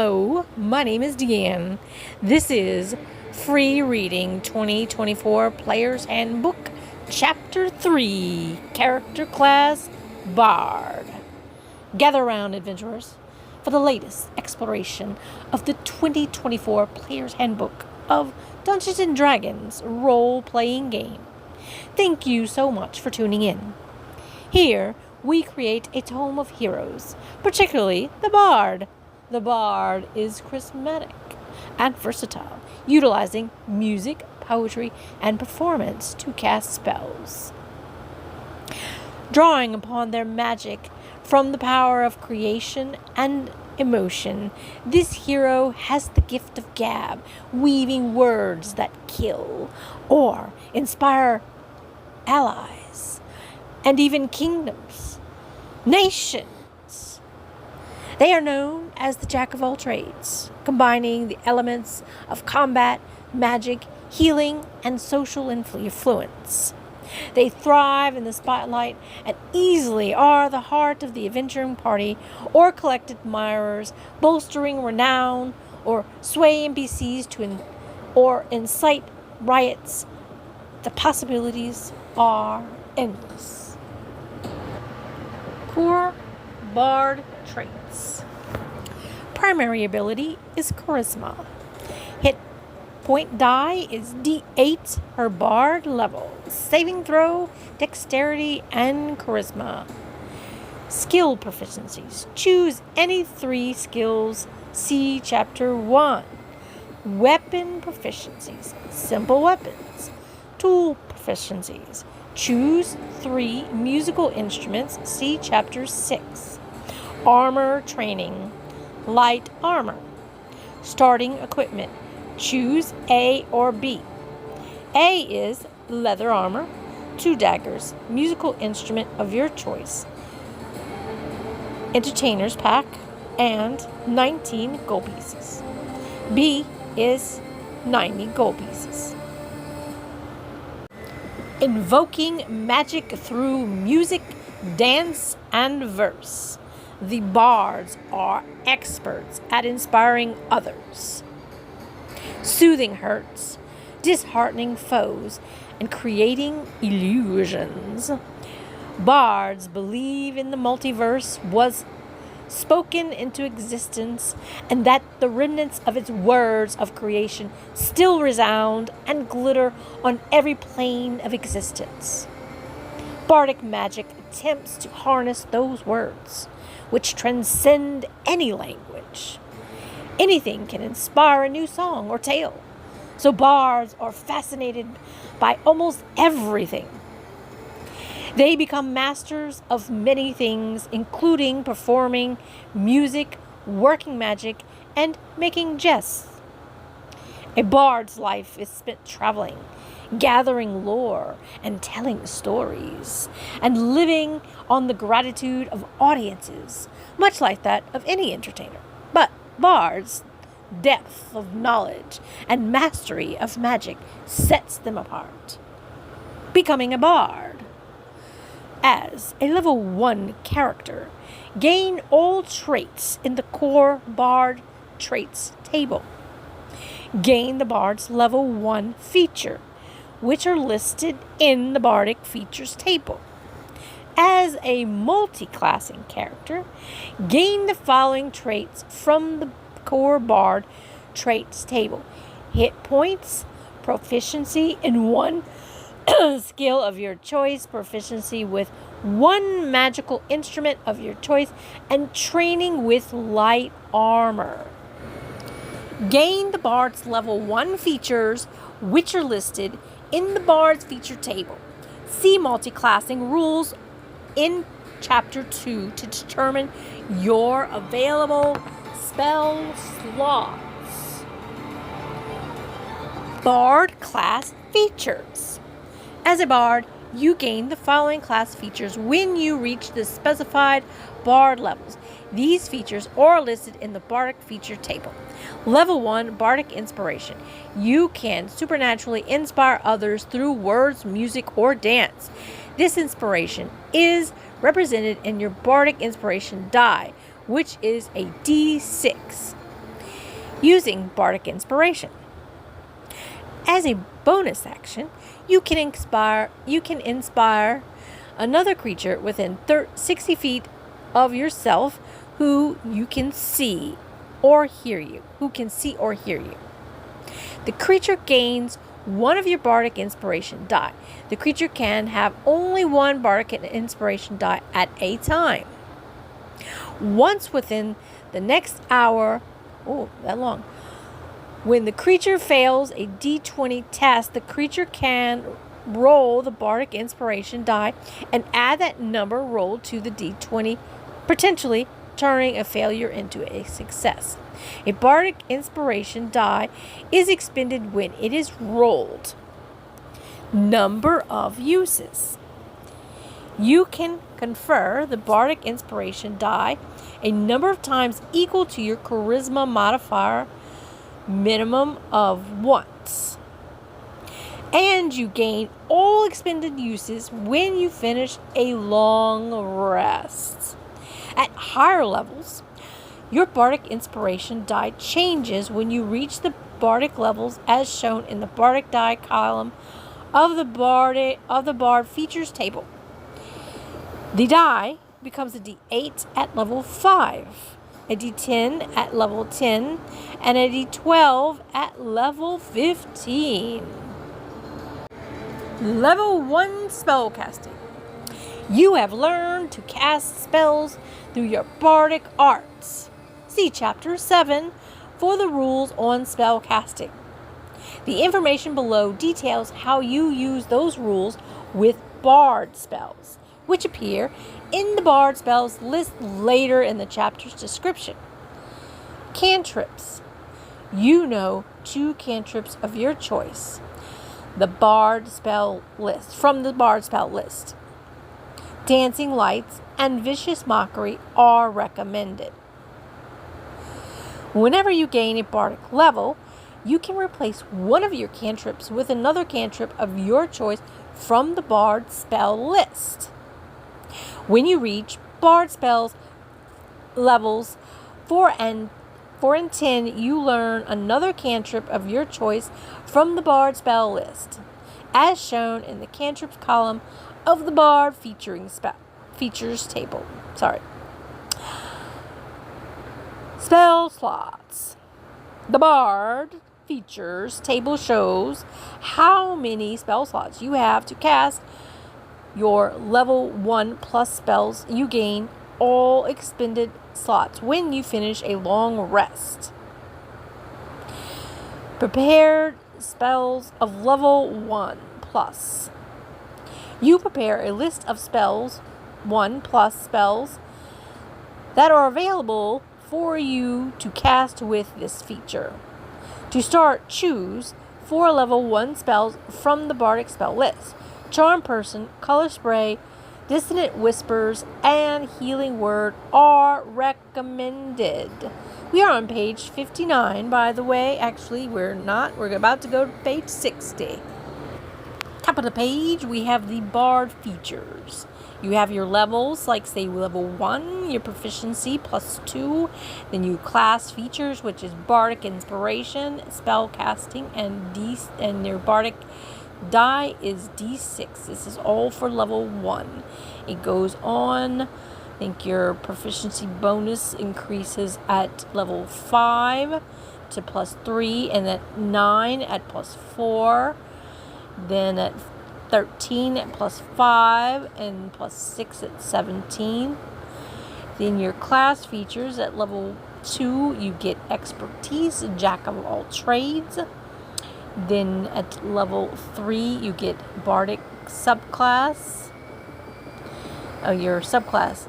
Hello, my name is Deanne. This is Free Reading 2024 Player's Handbook, Chapter 3, Character Class, Bard. Gather round, adventurers, for the latest exploration of the 2024 Player's Handbook of Dungeons & Dragons role-playing game. Thank you so much for tuning in. Here, we create a tome of heroes, particularly the Bard. The Bard is charismatic and versatile, utilizing music, poetry, and performance to cast spells. Drawing upon their magic from the power of creation and emotion, this hero has the gift of gab, weaving words that kill or inspire allies and even kingdoms, nations. They are known as the Jack of all trades, combining the elements of combat, magic, healing, and social influence. They thrive in the spotlight and easily are the heart of the adventuring party or collected admirers, bolstering renown or sway NPCs or incite riots. The possibilities are endless. Core Bard traits. Primary ability is charisma. Hit point die is D8 per Bard level. Saving throw, dexterity, and charisma. Skill proficiencies. Choose any 3 skills. See Chapter 1. Weapon proficiencies. Simple weapons. Tool proficiencies. Choose 3 musical instruments. See Chapter 6. Armor training. Light armor. Starting equipment. Choose A or B. A is leather armor, 2 daggers, musical instrument of your choice, entertainer's pack, and 19 gold pieces. B is 90 gold pieces. Invoking magic through music, dance, and verse. The bards are experts at inspiring others, soothing hurts, disheartening foes, and creating illusions. Bards believe in the multiverse was spoken into existence and that the remnants of its words of creation still resound and glitter on every plane of existence. Bardic magic attempts to harness those words, which transcend any language. Anything can inspire a new song or tale, so bards are fascinated by almost everything. They become masters of many things, including performing music, working magic, and making jests. A bard's life is spent traveling, gathering lore and telling stories, and living on the gratitude of audiences, much like that of any entertainer. But bards' depth of knowledge and mastery of magic sets them apart. Becoming a bard. As a level 1 character, gain all traits in the core bard traits table. Gain the bard's level 1 feature, which are listed in the bardic features table. As a multi-classing character, gain the following traits from the core bard traits table. Hit points, proficiency in 1 skill of your choice, proficiency with 1 magical instrument of your choice, and training with light armor. Gain the bard's level 1 features, which are listed in the bard's feature table. See multi-classing rules in Chapter 2 to determine your available spell slots. Bard class features. As a bard, you gain the following class features when you reach the specified bard levels. These features are listed in the bardic feature table. Level 1, bardic inspiration. You can supernaturally inspire others through words, music, or dance. This inspiration is represented in your bardic inspiration die, which is a D6. using bardic inspiration. As a bonus action, you can inspire another creature within 60 feet of yourself who can see or hear you. The creature gains one of your bardic inspiration die. The creature can have only one bardic inspiration die at a time. Once within the next hour, when the creature fails a d20 test, the creature can roll the bardic inspiration die and add that number rolled to the d20, potentially turning a failure into a success. A bardic inspiration die is expended when it is rolled. Number of uses. You can confer the bardic inspiration die a number of times equal to your charisma modifier minimum of once. And you gain all expended uses when you finish a long rest. At higher levels, your bardic inspiration die changes when you reach the bardic levels as shown in the bardic die column of the bard features table. The die becomes a d8 at level 5, a d10 at level 10, and a d12 at level 15. Level 1 spellcasting. You have learned to cast spells through your bardic arts. See Chapter 7 for the rules on spellcasting. The information below details how you use those rules with bard spells, which appear in the bard spells list later in the chapter's description. Cantrips. You know 2 cantrips of your choice. From the bard spell list. Dancing lights and vicious mockery are recommended. Whenever you gain a bardic level, you can replace one of your cantrips with another cantrip of your choice from the bard spell list. When you reach bard spells levels 4 and 10, you learn another cantrip of your choice from the bard spell list, as shown in the cantrips column of the bard features table. Spell slots. The bard features table shows how many spell slots you have to cast your level 1 plus spells. You gain all expended slots when you finish a long rest. Prepared spells of level 1 plus. You prepare a list of spells, 1 plus spells, that are available for you to cast with this feature. To start, choose 4 level 1 spells from the bardic spell list. Charm Person, Color Spray, Dissonant Whispers, and Healing Word are recommended. We are on page 59, by the way. Actually, we're not. We're about to go to page 60. Top of the page, we have the bard features. You have your levels, like say level 1, your proficiency +2. Then you class features, which is bardic inspiration, spell casting, and your bardic die is d6. This is all for level 1. It goes on. I think your proficiency bonus increases at level 5 to +3, and at 9 at +4. Then at 13 at +5 and +6 at 17. Then your class features at level 2, you get expertise, jack of all trades. Then at level 3, you get bardic subclass. Your subclass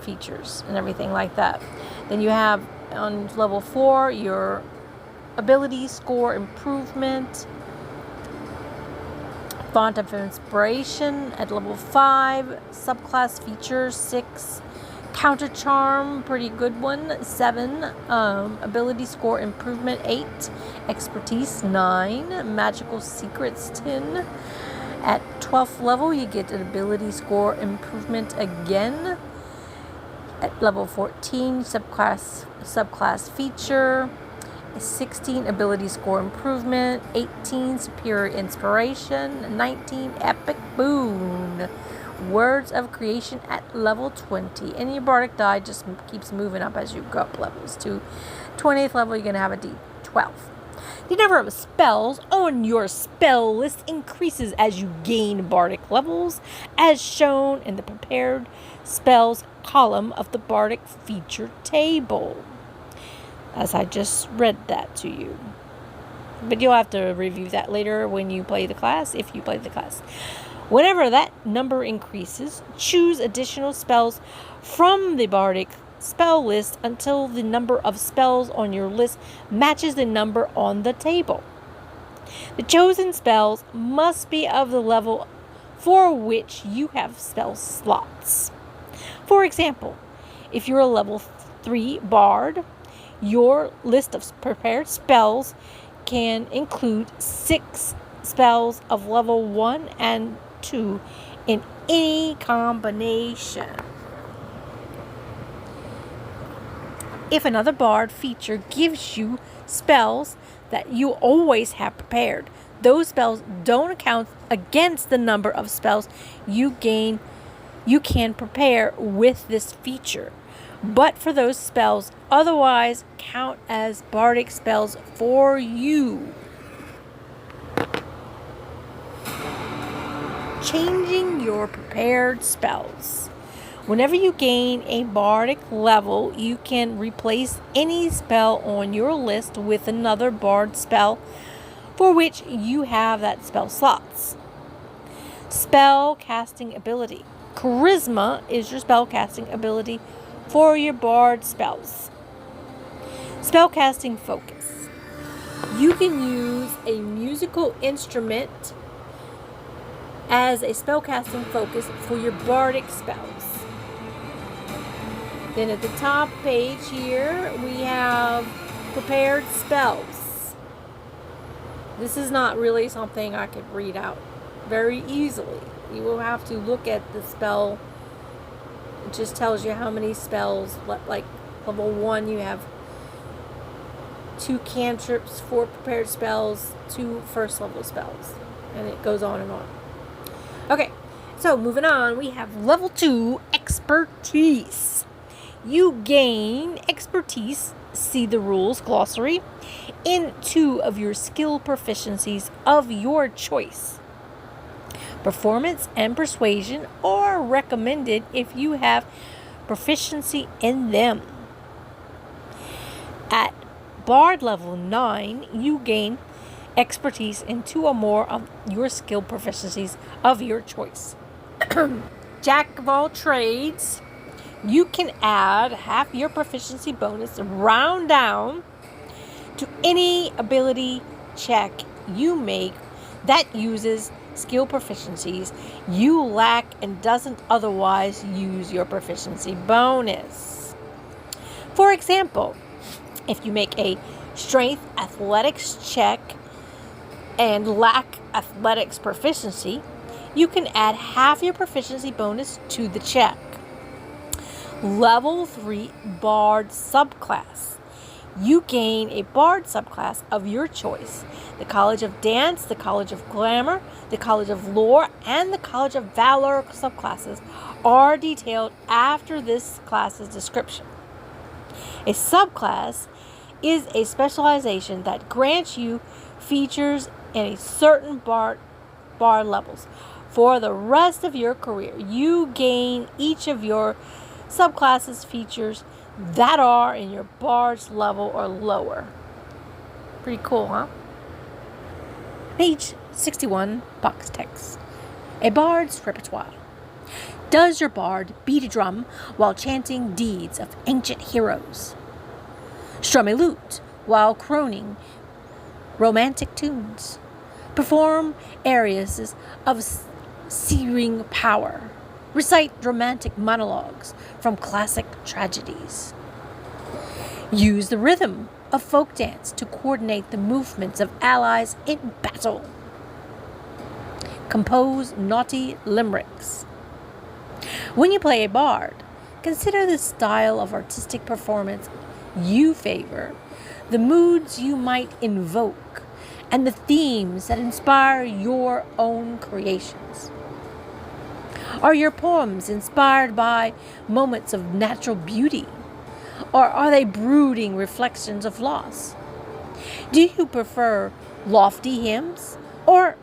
features and everything like that. Then you have on level 4 your ability score improvement. Font of Inspiration at level 5, subclass features 6, Counter Charm, pretty good one, 7, ability score improvement 8, expertise 9, magical secrets 10. At 12th level, you get an ability score improvement again. At level 14, subclass feature 16, ability score improvement. 18, superior inspiration. 19, epic boon. Words of creation at level 20. And your bardic die just keeps moving up as you go up levels. To 20th level, you're going to have a D12. The number of spells on your spell list increases as you gain bardic levels, as shown in the prepared spells column of the bardic feature table. As I just read that to you. But you'll have to review that later when you play the class, if you play the class. Whenever that number increases, choose additional spells from the bardic spell list until the number of spells on your list matches the number on the table. The chosen spells must be of the level for which you have spell slots. For example, if you're a level 3 bard, your list of prepared spells can include 6 spells of level 1 and 2 in any combination. If another bard feature gives you spells that you always have prepared, those spells don't count against the number of spells you can prepare with this feature, but for those spells otherwise count as bardic spells for you. Changing your prepared spells. Whenever you gain a bardic level, you can replace any spell on your list with another bard spell for which you have that spell slots. Spell casting ability. Charisma is your spell casting ability for your bard spells. Spellcasting focus. You can use a musical instrument as a spellcasting focus for your bardic spells. Then at the top page here, we have prepared spells. This is not really something I could read out very easily. You will have to look at the spell. It just tells you how many spells. Like level 1, you have 2 cantrips, 4 prepared spells, 2 first level spells. And it goes on and on. Okay, so moving on, we have level 2, expertise. You gain expertise, see the rules glossary, in 2 of your skill proficiencies of your choice. Performance and persuasion are recommended if you have proficiency in them. At Bard level 9, you gain expertise in 2 or more of your skill proficiencies of your choice. Jack of all trades. You can add half your proficiency bonus round down to any ability check you make that uses skill proficiencies you lack and doesn't otherwise use your proficiency bonus. For example, if you make a strength athletics check and lack athletics proficiency, you can add half your proficiency bonus to the check. Level 3 Bard subclass. You gain a Bard subclass of your choice. The College of Dance, the College of Glamour, the College of Lore, and the College of Valor subclasses are detailed after this class's description. A subclass is a specialization that grants you features in a certain bard levels. For the rest of your career, you gain each of your subclasses features that are in your bard's level or lower. Pretty cool, huh? Page 61, box text. A bard's repertoire. Does your bard beat a drum while chanting deeds of ancient heroes? Strum a lute while croning romantic tunes? Perform arias of searing power? Recite romantic monologues from classic tragedies? Use the rhythm of folk dance to coordinate the movements of allies in battle? Compose naughty limericks? When you play a bard, consider the style of artistic performance you favor the moods you might invoke, and the themes that inspire your own creations. Are your poems inspired by moments of natural beauty, or are they brooding reflections of loss? Do you prefer lofty hymns or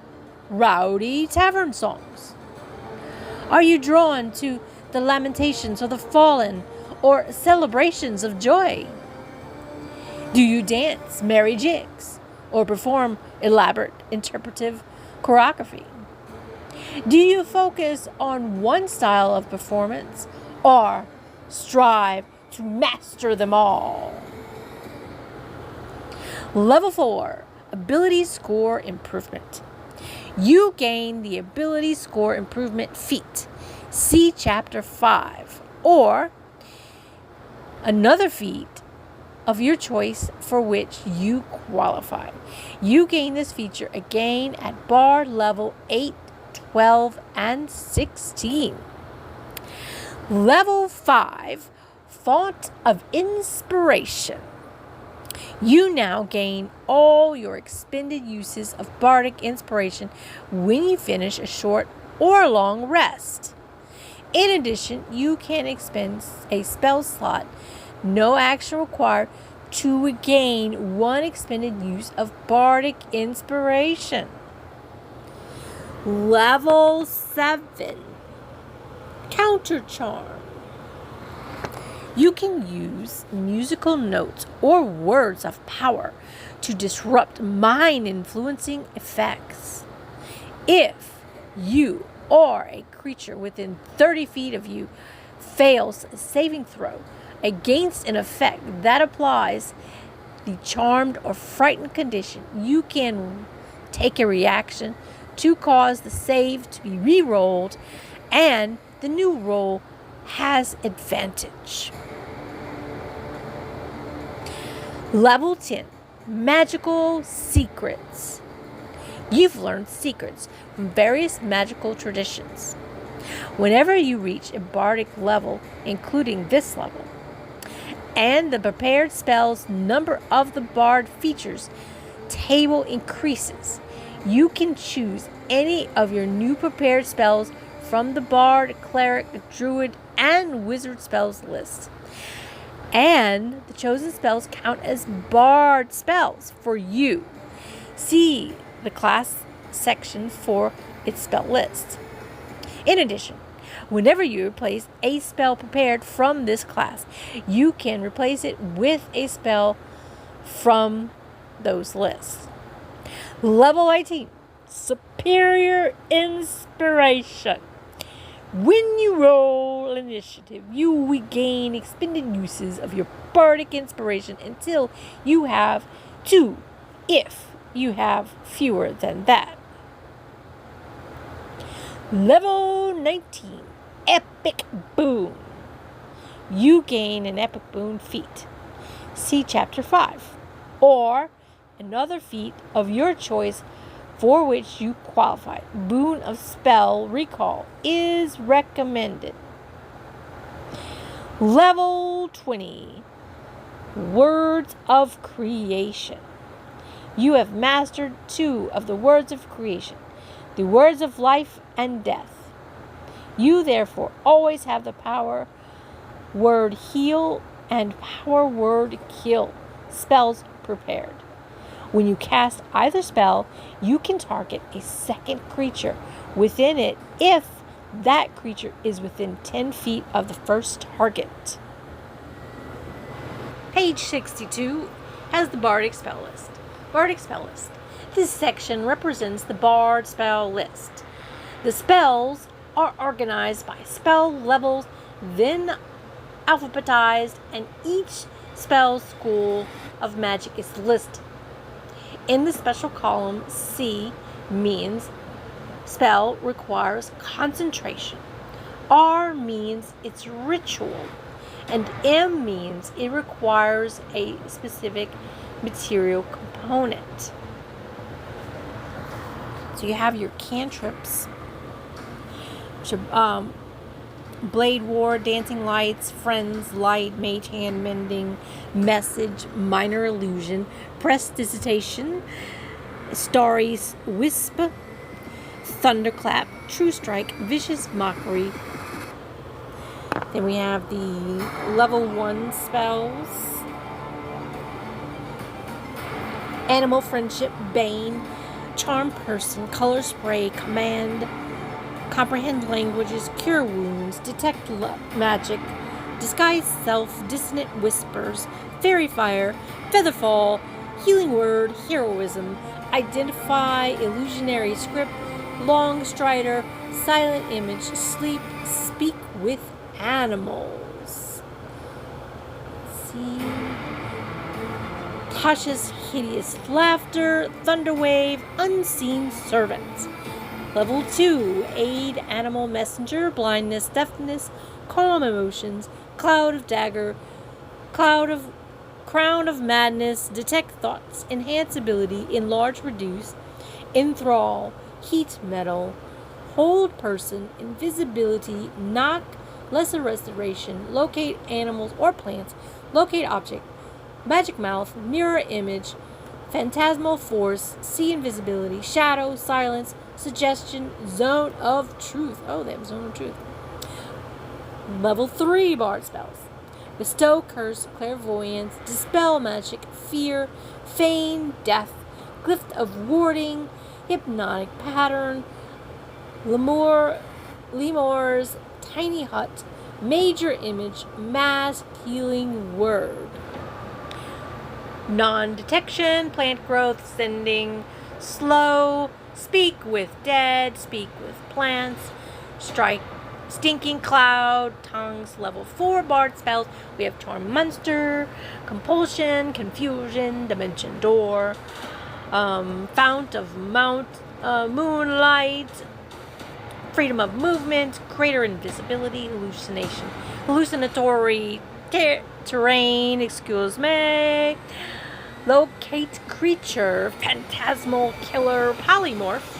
rowdy tavern songs? Are you drawn to the lamentations of the fallen or celebrations of joy? Do you dance merry jigs or perform elaborate interpretive choreography? Do you focus on one style of performance or strive to master them all? Level 4, Ability Score Improvement. You gain the Ability Score Improvement feat. See Chapter 5, or another feat of your choice for which you qualify. You gain this feature again at Bard level 8, 12, and 16. Level 5, Font of Inspiration. You now gain all your expended uses of bardic inspiration when you finish a short or long rest. In addition, you can expend a spell slot, no action required, to regain one expended use of bardic inspiration. Level 7, Counter Charm. You can use musical notes or words of power to disrupt mind-influencing effects. If you or a creature within 30 feet of you fails a saving throw against an effect that applies the charmed or frightened condition, you can take a reaction to cause the save to be re-rolled, and the new roll has advantage. Level 10, Magical Secrets. You've learned secrets from various magical traditions. Whenever you reach a bardic level, including this level, and the prepared spells number of the bard features table increases, you can choose any of your new prepared spells from the bard, cleric, druid, and wizard spells list. And the chosen spells count as bard spells for you. See the class section for its spell list. In addition, whenever you replace a spell prepared from this class, you can replace it with a spell from those lists. Level 18, Superior Inspiration. When you roll initiative, you regain expended uses of your bardic inspiration until you have 2, if you have fewer than that. Level 19, Epic Boon. You gain an Epic Boon feat. See Chapter 5, or another feat of your choice for which you qualify. Boon of Spell Recall is recommended. Level 20, Words of Creation. You have mastered 2 of the words of creation, the words of life and death. You therefore always have the power word heal and power word kill spells prepared. When you cast either spell, you can target a second creature within it if that creature is within 10 feet of the first target. Page 62 has the Bardic Spell List. Bardic Spell List. This section represents the Bard spell list. The spells are organized by spell levels, then alphabetized, and each spell school of magic is listed. In the special column, C means spell requires concentration. R means it's ritual. And M means it requires a specific material component. So you have your cantrips, which are blade war, dancing lights, friends, light, mage hand mending, message, minor illusion, prestidigitation, starry wisp, thunderclap, true strike, vicious mockery. Then we have the level 1 spells. Animal friendship, bane, charm person, color spray, command, comprehend languages, cure wounds, detect magic, disguise self, dissonant whispers, fairy fire, featherfall, healing word, heroism, identify, illusionary script, long strider, silent image, sleep, speak with animals. See. Tasha's hideous laughter, thunderwave, unseen servant. Level 2, aid, animal messenger, blindness, deafness, calm emotions, cloud of dagger, crown of madness, detect thoughts, enhance ability, enlarge, reduce, enthrall, heat metal, hold person, invisibility, knock, lesser restoration, locate animals or plants, locate object, magic mouth, mirror image, phantasmal force, see invisibility, shadow, silence, suggestion, zone of truth. Oh, they have zone of truth. Level 3 bard spells. Bestow, curse, clairvoyance, dispel magic, fear, feign, death, gift of warding, hypnotic pattern, lemur's tiny hut, major image, mask, healing word. Non-detection, plant growth, sending, slow, speak with dead, speak with plants, strike, stinking cloud, tongues. Level 4 bard spells. We have charm monster, compulsion, confusion, dimension door, fount of moonlight, freedom of movement, greater invisibility, hallucinatory terrain, excuse me, locate creature, phantasmal killer, polymorph.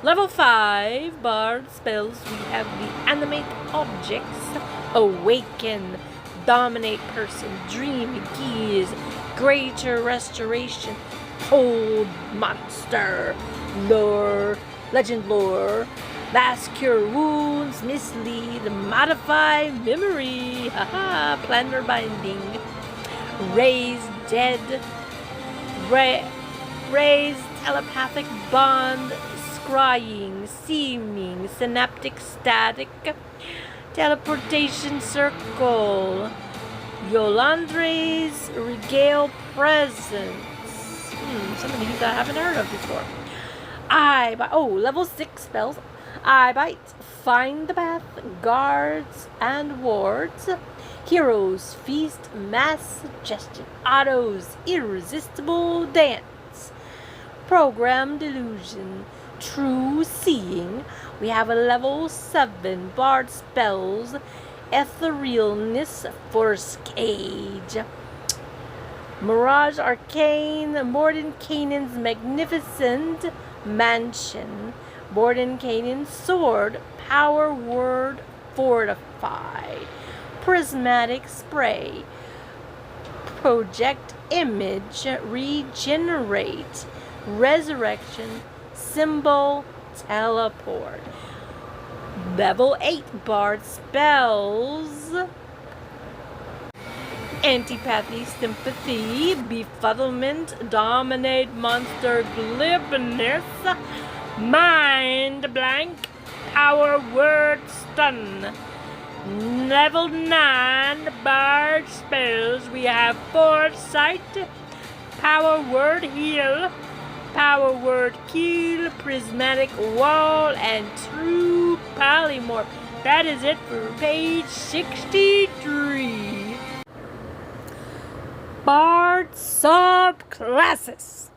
Level 5 bard spells. We have the animate objects, awaken, dominate person, dream, geese, greater restoration, hold monster, lore, legend lore, last cure wounds, mislead, modify memory, planner binding, raise dead, raise telepathic bond, scrying, seeming, synaptic static, teleportation circle, Yolandra's regale presence. Some of these I haven't heard of before. Level 6 spells. I bite, find the path, guards and wards, heroes, feast, mass suggestion, autos, irresistible dance, programmed illusion, true seeing. We have a level 7 bard spells, etherealness, force cage, mirage arcane, Mordenkainen's magnificent mansion, Mordenkainen's sword, power word, fortify, prismatic spray, project image, regenerate, resurrection, symbol, teleport. Level 8 bard spells. Antipathy, sympathy, befuddlement, dominate, monster, glibness, mind blank, power word, stun. Level 9 bard spells. We have foresight, power word, heal, power word, kill, prismatic wall, and true polymorph. That is it for page 63. Bard subclasses.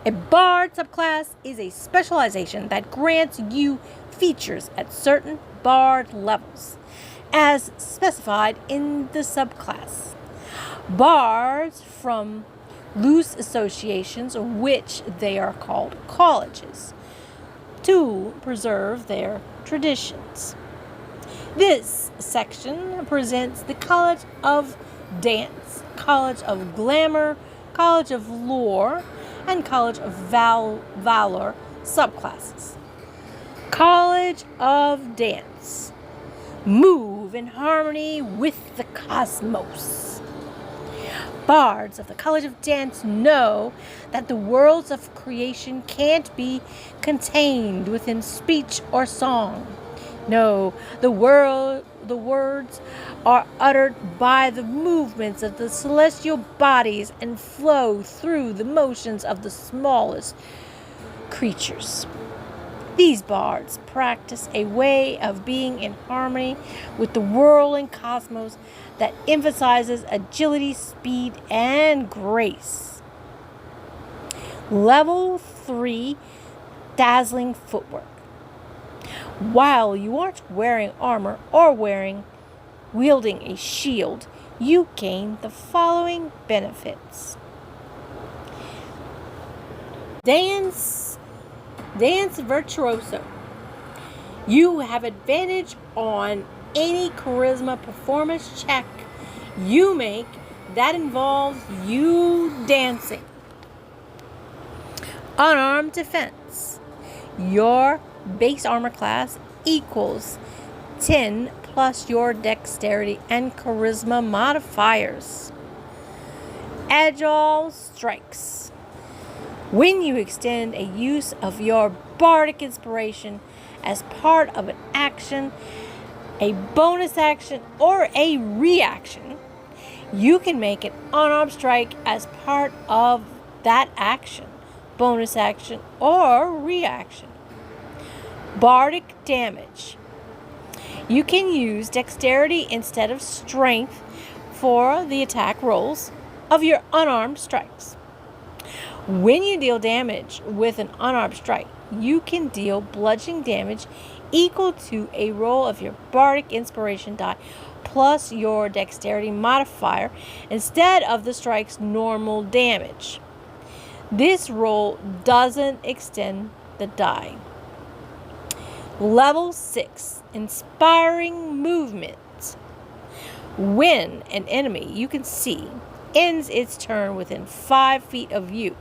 A bard subclass is a specialization that grants you features at certain bard levels, as specified in the subclass. Bards from loose associations, which they are called colleges, to preserve their traditions. This section presents the College of Dance, College of Glamour, College of Lore, and College of Valor subclasses. College of Dance. Move in harmony with the cosmos. Bards of the College of Dance know that the worlds of creation can't be contained within speech or song. No, the words are uttered by the movements of the celestial bodies and flow through the motions of the smallest creatures. These bards practice a way of being in harmony with the whirling cosmos that emphasizes agility, speed, and grace. Level 3, dazzling footwork. While you aren't wearing armor or wielding a shield, you gain the following benefits. Dance virtuoso. You have advantage on any charisma performance check you make that involves you dancing. Unarmed defense. Your base armor class equals 10 plus your dexterity and charisma modifiers. Agile strikes. When you extend a use of your bardic inspiration as part of an action, a bonus action, or a reaction, you can make an unarmed strike as part of that action, bonus action, or reaction. Bardic damage. You can use dexterity instead of strength for the attack rolls of your unarmed strikes. When you deal damage with an unarmed strike, you can deal bludgeoning damage equal to a roll of your bardic inspiration die plus your dexterity modifier instead of the strike's normal damage. This roll doesn't extend the die. Level 6, inspiring movement. When an enemy you can see ends its turn within 5 feet of you,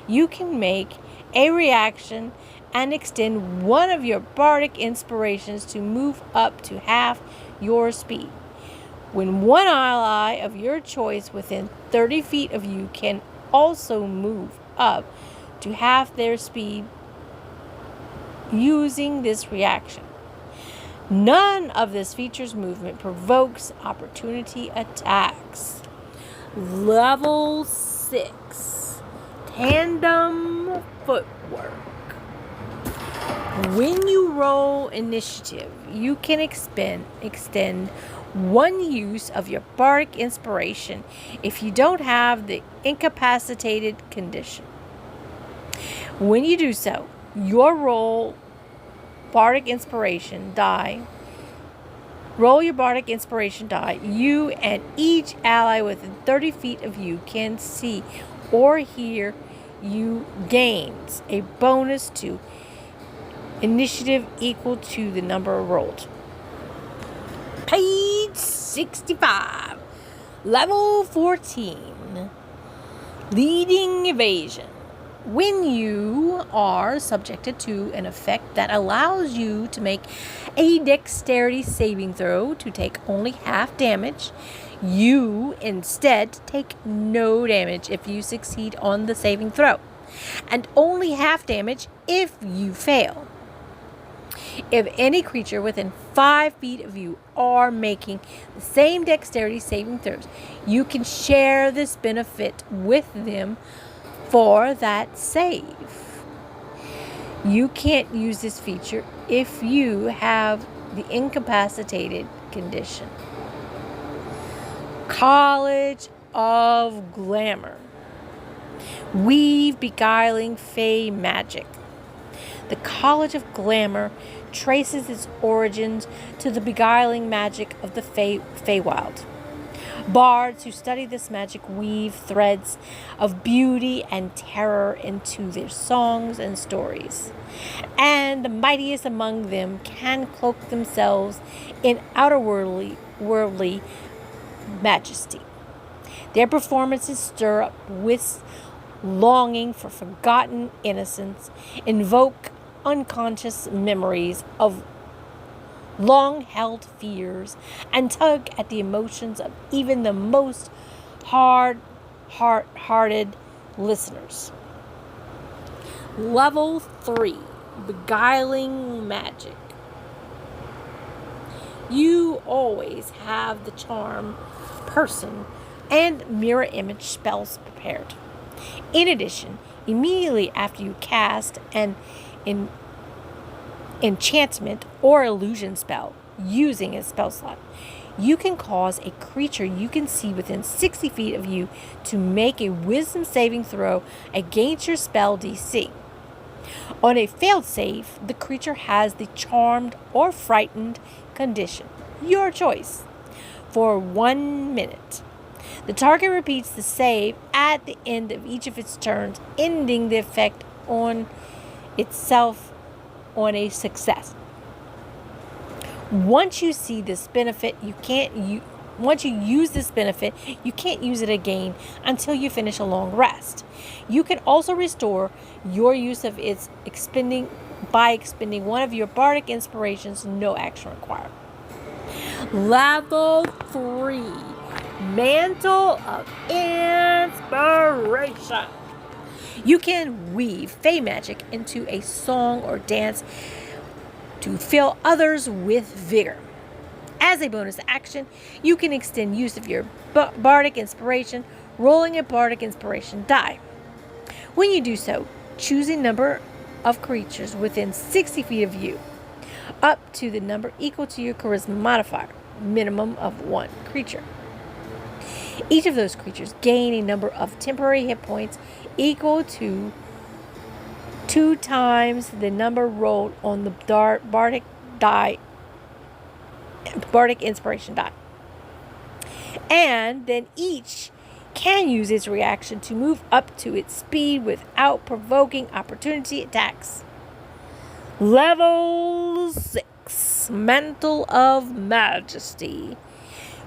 you can make a reaction and extend one of your bardic inspirations to move up to half your speed. When one ally of your choice within 30 feet of you can also move up to half their speed using this reaction. None of this feature's movement provokes opportunity attacks. Level 6, tandem footwork. When you roll initiative, you can extend one use of your bardic inspiration if you don't have the incapacitated condition. When you do so, your roll your bardic inspiration die. You and each ally within 30 feet of you can see or hear you gains a bonus to initiative equal to the number rolled. Page 65. Level 14. Leading evasion. When you are subjected to an effect that allows you to make a dexterity saving throw to take only half damage, you instead take no damage if you succeed on the saving throw, and only half damage if you fail. If any creature within 5 feet of you are making the same dexterity saving throws, you can share this benefit with them for that save. You can't use this feature if you have the incapacitated condition. College of Glamour. Weave beguiling fey magic. The College of Glamour traces its origins to the beguiling magic of the Feywild. Bards who study this magic weave threads of beauty and terror into their songs and stories. And the mightiest among them can cloak themselves in outer worldly majesty. Their performances stir up with longing for forgotten innocence, invoke unconscious memories of long-held fears, and tug at the emotions of even the most hard-hearted listeners. Level 3, beguiling magic. You always have the charm, person, and mirror image spells prepared. In addition, immediately after you cast an enchantment or illusion spell using a spell slot, you can cause a creature you can see within 60 feet of you to make a wisdom saving throw against your spell DC. On a failed save, the creature has the charmed or frightened condition, your choice, for 1 minute. The target repeats the save at the end of each of its turns, ending the effect on itself on a success. Once you use this benefit, you can't use it again until you finish a long rest. You can also restore your use of its by expending one of your bardic inspirations, no action required. Level 3, Mantle of Inspiration. You can weave fey magic into a song or dance to fill others with vigor. As a bonus action, you can extend use of your bardic inspiration, rolling a bardic inspiration die. When you do so, choose a number of creatures within 60 feet of you, up to the number equal to your charisma modifier, minimum of 1 creature. Each of those creatures gain a number of temporary hit points equal to 2 times the number rolled on the bardic inspiration die. And then each can use its reaction to move up to its speed without provoking opportunity attacks. Level 6, Mantle of Majesty.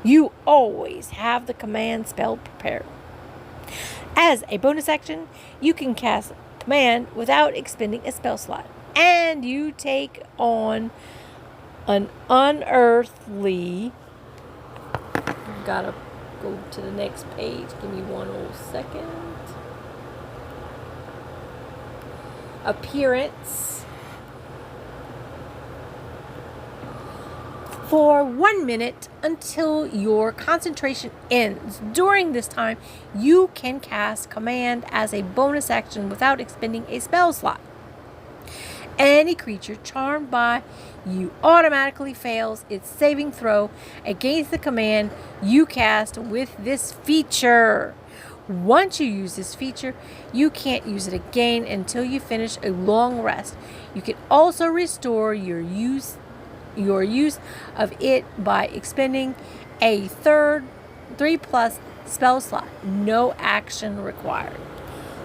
You always have the command spell prepared. As a bonus action, you can cast command without expending a spell slot, and you take on an unearthly. Gotta go to the next page. Give me 1 second. Appearance. For 1 minute until your concentration ends. During this time, you can cast command as a bonus action without expending a spell slot. Any creature charmed by you automatically fails its saving throw against the command you cast with this feature. Once you use this feature, you can't use it again until you finish a long rest. You can also restore your use of it by expending a 3+ spell slot. No action required.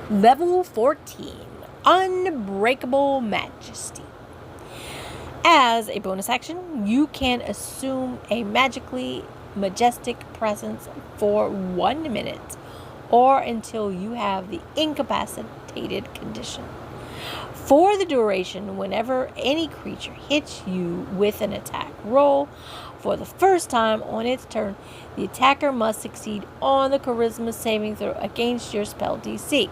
Level 14, Unbreakable Majesty. As a bonus action, you can assume a magically majestic presence for 1 minute or until you have the incapacitated condition. For the duration, whenever any creature hits you with an attack roll for the first time on its turn, the attacker must succeed on the charisma saving throw against your spell DC.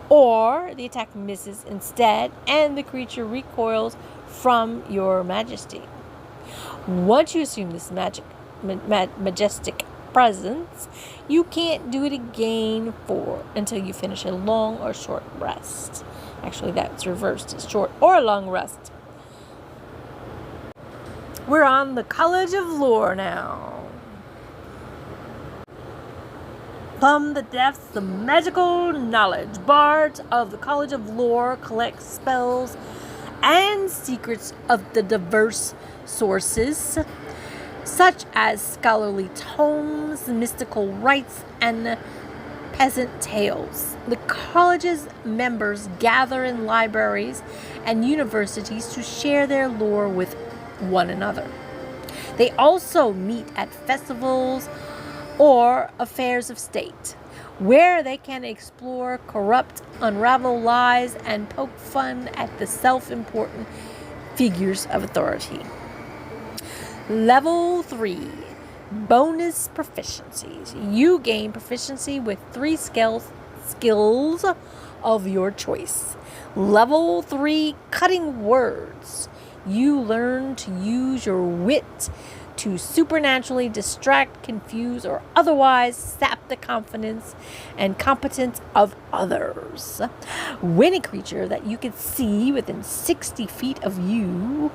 Or the attack misses instead and the creature recoils from your majesty. Once you assume this majestic presence, you can't do it again until you finish a long or short rest. Actually, that's reversed. It's short or long rest. We're on the College of Lore now. From the depths of magical knowledge, bards of the College of Lore collect spells and secrets of the diverse sources such as scholarly tomes, mystical rites, and peasant tales. The college's members gather in libraries and universities to share their lore with one another. They also meet at festivals or affairs of state, where they can explore, corrupt, unravel lies, and poke fun at the self-important figures of authority. Level 3. Bonus proficiencies. You gain proficiency with 3 skills of your choice. Level 3. Cutting words. You learn to use your wit to supernaturally distract, confuse, or otherwise sap the confidence and competence of others. When a creature that you can see within 60 feet of you,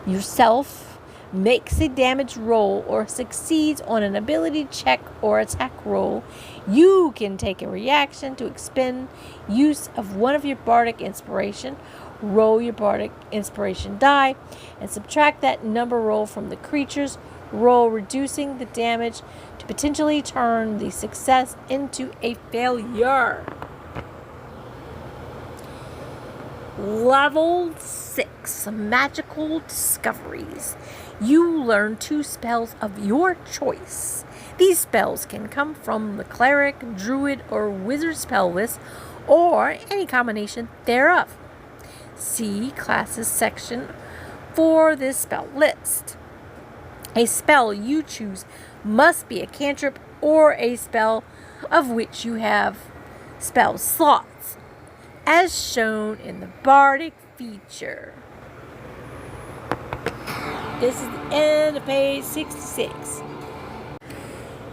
yourself, makes a damage roll or succeeds on an ability check or attack roll, you can take a reaction to expend use of one of your bardic inspiration. Roll your bardic inspiration die and subtract that number roll from the creature's roll, reducing the damage to potentially turn the success into a failure. Level 6. Magical discoveries. You learn 2 spells of your choice. These spells can come from the cleric, druid, or wizard spell list, or any combination thereof. See classes section for this spell list. A spell you choose must be a cantrip or a spell of which you have spell slots, as shown in the bardic feature. This is the end of page 66.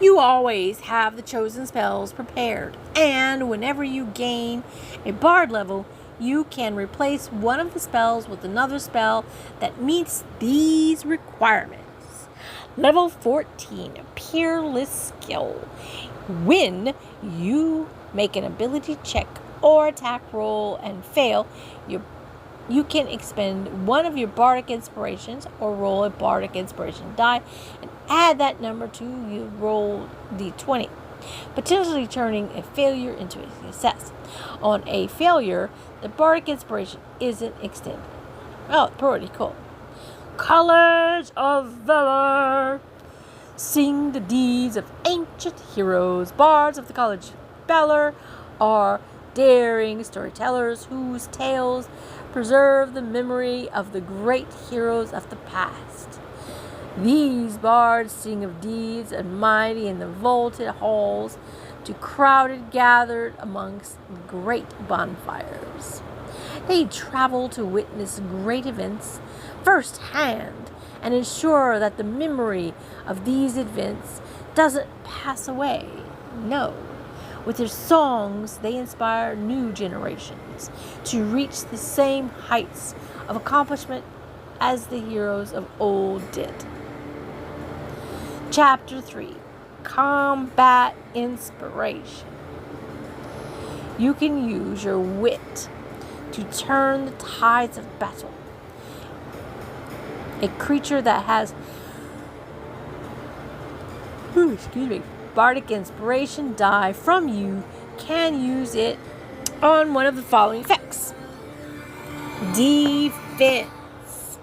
You always have the chosen spells prepared, and whenever you gain a bard level, you can replace one of the spells with another spell that meets these requirements. Level 14, Peerless Skill. When you make an ability check or attack roll and fail, you can expend one of your bardic inspirations or roll a bardic inspiration die and add that number to your roll d20, potentially turning a failure into a success. On a failure, the bardic inspiration isn't extended. Oh, pretty cool. College of Valor. Sing the deeds of ancient heroes. Bards of the College of Valor are daring storytellers whose tales preserve the memory of the great heroes of the past. These bards sing of deeds and mighty in the vaulted halls to crowded gathered amongst great bonfires. They travel to witness great events firsthand and ensure that the memory of these events doesn't pass away. No. With their songs, they inspire new generations to reach the same heights of accomplishment as the heroes of old did. Chapter 3. Combat Inspiration. You can use your wit to turn the tides of battle. A creature that has bardic inspiration die from you can use it on one of the following effects. Defense.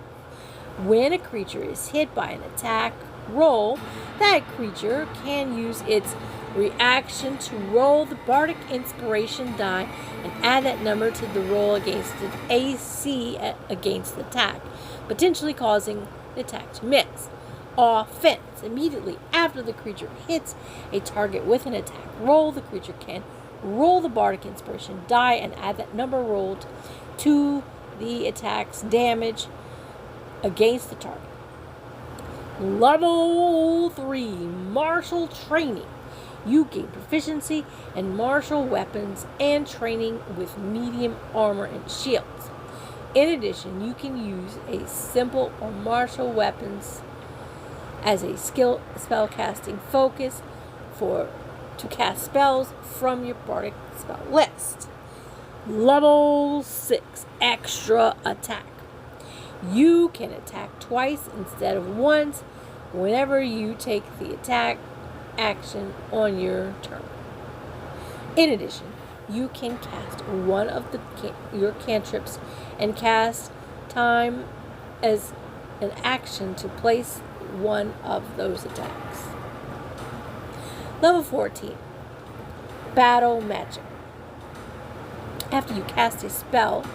When a creature is hit by an attack roll, that creature can use its reaction to roll the bardic inspiration die and add that number to the roll against the AC against the attack, potentially causing the attack to miss. Offense. Immediately after the creature hits a target with an attack roll, the creature can roll the bardic inspiration die and add that number rolled to the attack's damage against the target. Level 3, Martial Training. You gain proficiency in martial weapons and training with medium armor and shields. In addition, you can use a simple or martial weapons as a spell casting focus to cast spells from your bardic spell list. Level 6, Extra Attack. You can attack twice instead of once whenever you take the attack action on your turn. In addition, you can cast one of your cantrips and cast time as an action to place one of those attacks. Level 14. Battle Magic. After you cast a spell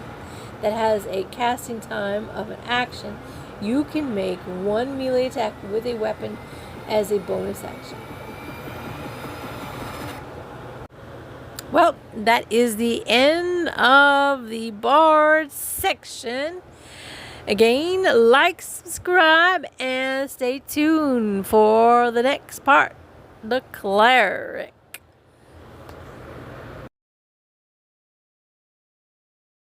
that has a casting time of an action, you can make one melee attack with a weapon as a bonus action. Well, that is the end of the bard section. Again, like, subscribe, and stay tuned for the next part, the cleric.